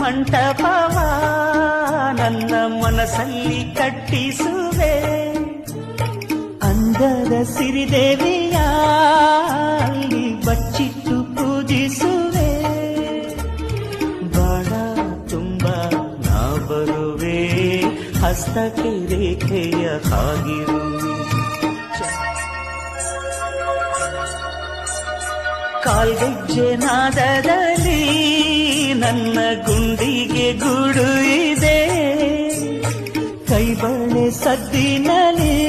ಮಂಟಪವ ನನ್ನ ಮನಸ್ಸಲ್ಲಿ ಕಟ್ಟಿಸುವೆ. ಅಂದದ ಸಿರಿದೇವಿಯ ಅಲ್ಲಿ ಬಚ್ಚಿಟ್ಟು ಪೂಜಿಸುವೆ. ಬಾಳ ತುಂಬ ನಾ ಬರುವೆ, ಹಸ್ತಕ್ಕೆ ರೇಖೆಯ ಹಾಗಿರುವೆ. ಕಾಲ್ಗೆಜ್ಜೆ ನಾದದಲ್ಲಿ ನನ್ನ ಗುಂಡಿಗೆ ಗೂಡು ಇದೆ. ಕೈಬಳೆ ಸದ್ದಿನಲ್ಲಿ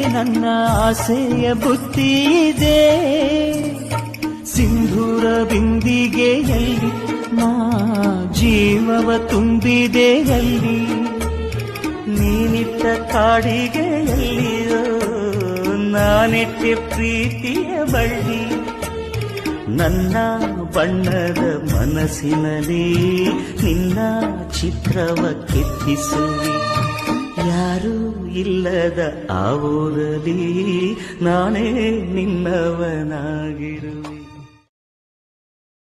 ನನ್ನ ಆಸೆಯ ಬುತ್ತಿ ಇದೆ. ಸಿಂಧೂರ ಬಿಂದಿಗೆಯಲ್ಲಿ ನಾ ಜೀವವ ತುಂಬಿದೆಯಲ್ಲಿ. ನೀನಿಟ್ಟ ಕಾಡಿಗೆಯಲ್ಲಿಯೋ ನಾನಿಟ್ಟೆ ಪ್ರೀತಿಯ ಬಳ್ಳಿ. ನನ್ನ ಬಣ್ಣದ ಮನಸ್ಸಿನಲ್ಲಿ ನಿನ್ನ ಚಿತ್ರವ ಕೆತ್ತಿಸುವಿ. ಯಾರೂ ಇಲ್ಲದ ಆ ಊರಲ್ಲಿ ನಾನೇ ನಿನ್ನವನಾಗಿರುವೆ.